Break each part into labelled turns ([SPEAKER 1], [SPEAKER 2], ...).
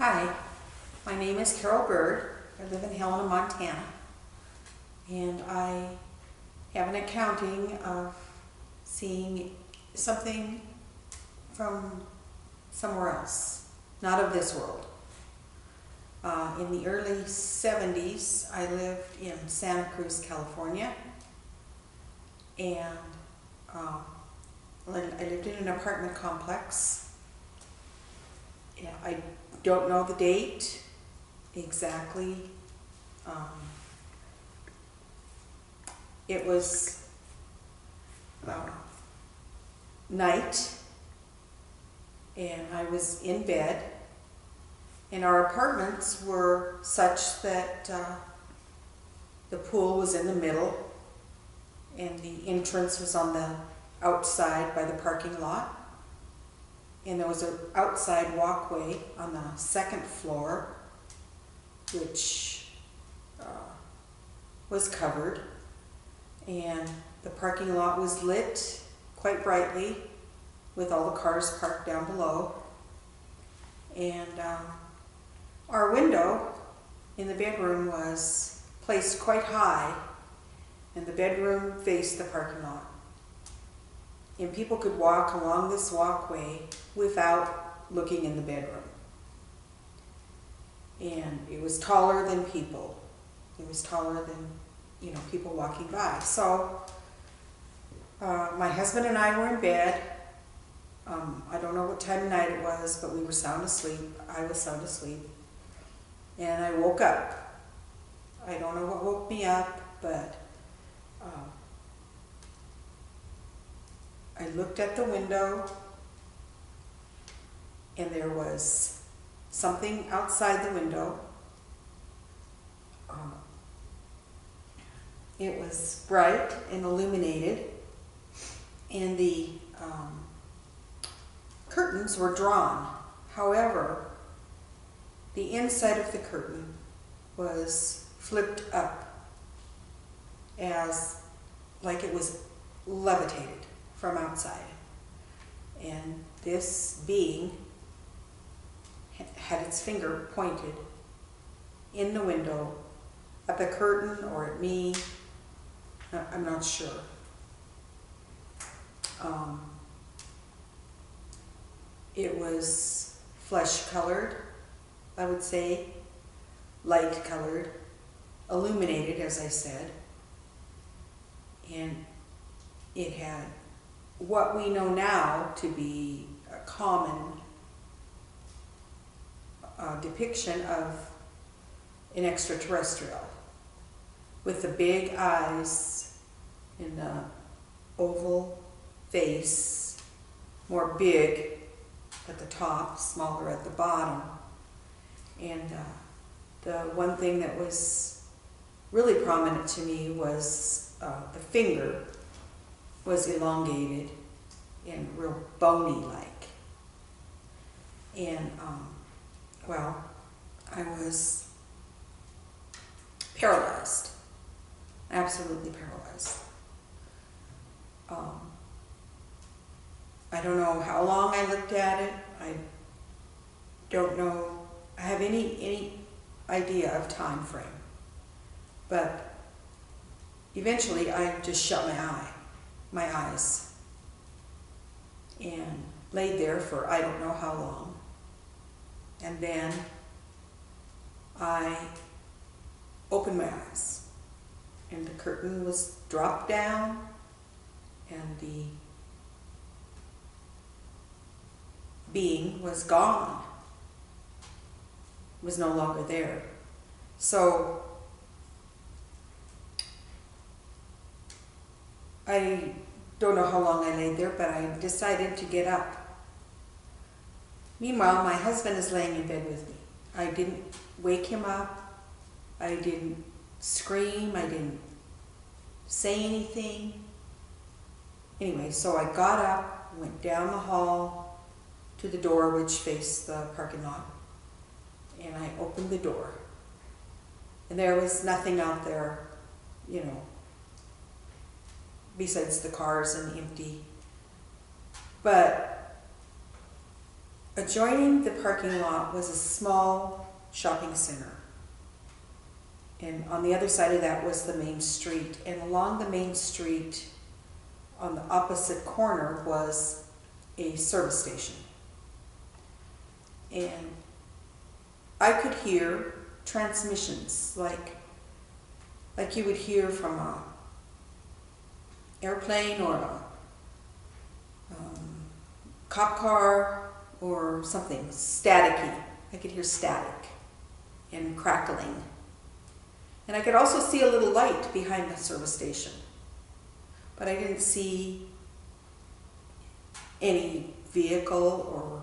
[SPEAKER 1] Hi, my name is Carol Byrd. I live in Helena, Montana, and I have an accounting of seeing something from somewhere else, not of this world. In the early 70s, I lived in Santa Cruz, California, and I lived in an apartment complex. Yeah, I don't know the date exactly. It was night, and I was in bed, and our apartments were such that the pool was in the middle, and the entrance was on the outside by the parking lot. And there was an outside walkway on the second floor, which was covered. And the parking lot was lit quite brightly with all the cars parked down below. And our window in the bedroom was placed quite high, and the bedroom faced the parking lot. And people could walk along this walkway without looking in the bedroom. And it was taller than people. It was taller than, people walking by. So my husband and I were in bed. I don't know what time of night it was, but we were sound asleep. I was sound asleep. And I woke up. I don't know what woke me up, but I looked at the window, and there was something outside the window. It was bright and illuminated, and the curtains were drawn. However, the inside of the curtain was flipped up as like it was levitated from outside. And this being had its finger pointed in the window at the curtain or at me. I'm not sure. It was flesh colored, I would say, light colored, illuminated, as I said, and it had what we know now to be a common depiction of an extraterrestrial, with the big eyes and the oval face, more big at the top, smaller at the bottom. And the one thing that was really prominent to me was the finger was elongated and real bony-like. And, I was paralyzed, absolutely paralyzed. I don't know how long I looked at it. I don't know, I have any idea of time frame. But eventually I just shut my eyes, and laid there for I don't know how long. And then I opened my eyes, and the curtain was dropped down, and the being was gone, was no longer there. So I don't know how long I laid there, but I decided to get up. Meanwhile, my husband is laying in bed with me. I didn't wake him up. I didn't scream. I didn't say anything. Anyway, so I got up, went down the hall to the door which faced the parking lot, and I opened the door. And there was nothing out there, besides the cars and empty. But adjoining the parking lot was a small shopping center. And on the other side of that was the main street. And along the main street, on the opposite corner, was a service station. And I could hear transmissions like you would hear from a airplane or a cop car or something staticky. I could hear static and crackling. And I could also see a little light behind the service station. But I didn't see any vehicle or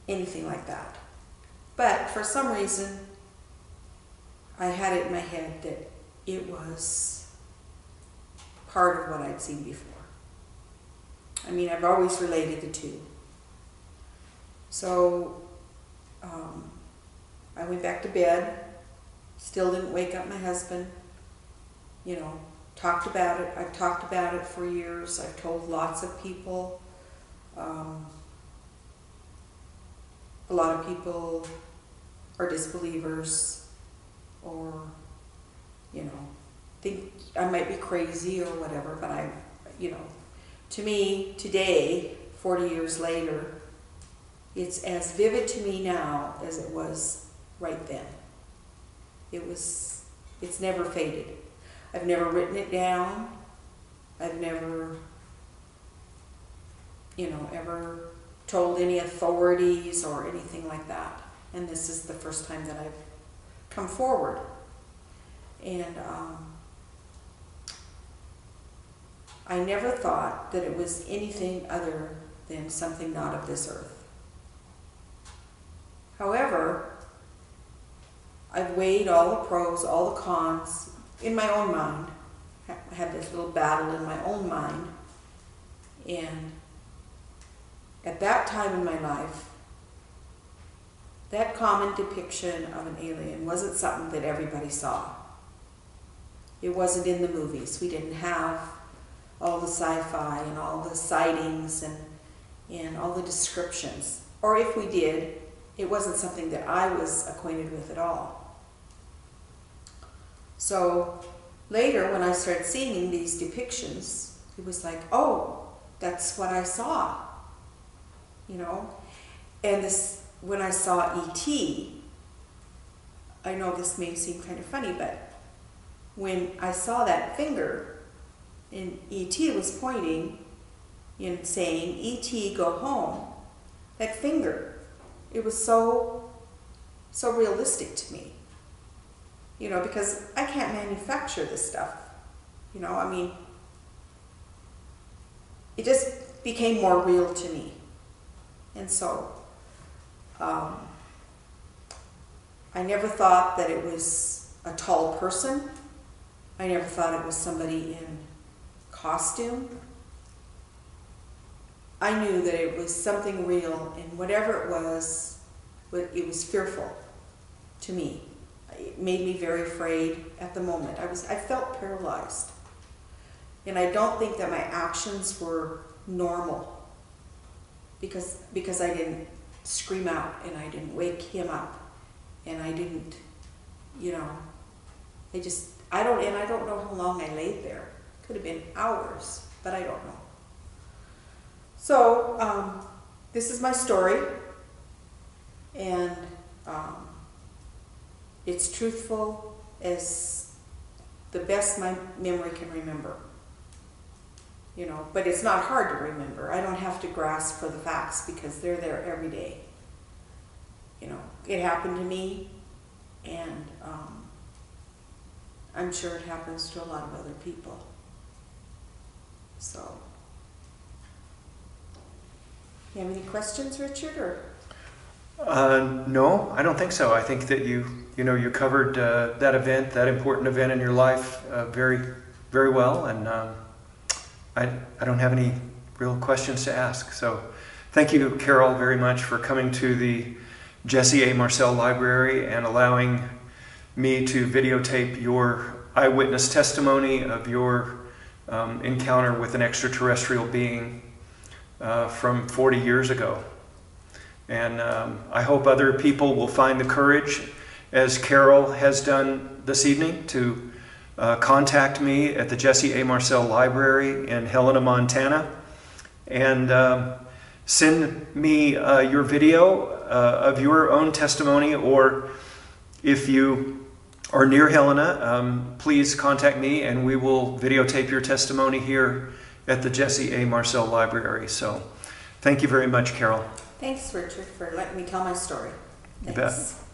[SPEAKER 1] anything like that. But for some reason, I had it in my head that it was part of what I'd seen before. I mean, I've always related the two. So I went back to bed, still didn't wake up my husband, you know, talked about it. I've talked about it for years. I've told lots of people. A lot of people are disbelievers or, you know, think I might be crazy or whatever, but I, you know, to me, today, 40 years later, it's as vivid to me now as it was right then. It's never faded. I've never written it down. I've never, you know, ever told any authorities or anything like that. And this is the first time that I've come forward. And I never thought that it was anything other than something not of this earth. However, I've weighed all the pros, all the cons in my own mind. I had this little battle in my own mind. And at that time in my life, that common depiction of an alien wasn't something that everybody saw. It wasn't in the movies. We didn't have all the sci-fi and all the sightings and all the descriptions. Or if we did, it wasn't something that I was acquainted with at all. So later, when I started seeing these depictions, it was like, oh, that's what I saw, you know? And this, when I saw E.T., I know this may seem kind of funny, but when I saw that finger, and E.T. was pointing and saying, E.T., go home, that finger, it was so realistic to me. You know, because I can't manufacture this stuff. You know, I mean, it just became more real to me. And so, I never thought that it was a tall person. I never thought it was somebody in costume. I knew that it was something real, and whatever it was fearful to me. It made me very afraid at the moment. I felt paralyzed. And I don't think that my actions were normal because I didn't scream out and I didn't wake him up and I didn't, you know, I don't know how long I laid there. Could have been hours, but I don't know. So, this is my story, and it's truthful as the best my memory can remember. You know, but it's not hard to remember. I don't have to grasp for the facts because they're there every day. You know, it happened to me, and I'm sure it happens to a lot of other people. So, you have any questions, Richard, or?
[SPEAKER 2] No, I don't think so. I think that you covered that event, that important event in your life, very, very well, and I don't have any real questions to ask. So, thank you, Carol, very much for coming to the Jesse A. Marcel Library and allowing me to videotape your eyewitness testimony of your encounter with an extraterrestrial being. from 40 years ago. And I hope other people will find the courage, as Carol has done this evening, to contact me at the Jesse A. Marcel Library in Helena, Montana, and send me your video of your own testimony, or if you are near Helena, please contact me and we will videotape your testimony here at the Jesse A. Marcel Library. So thank you very much, Carol.
[SPEAKER 1] Thanks, Richard, for letting me tell my story.
[SPEAKER 2] You
[SPEAKER 1] Thanks.
[SPEAKER 2] bet.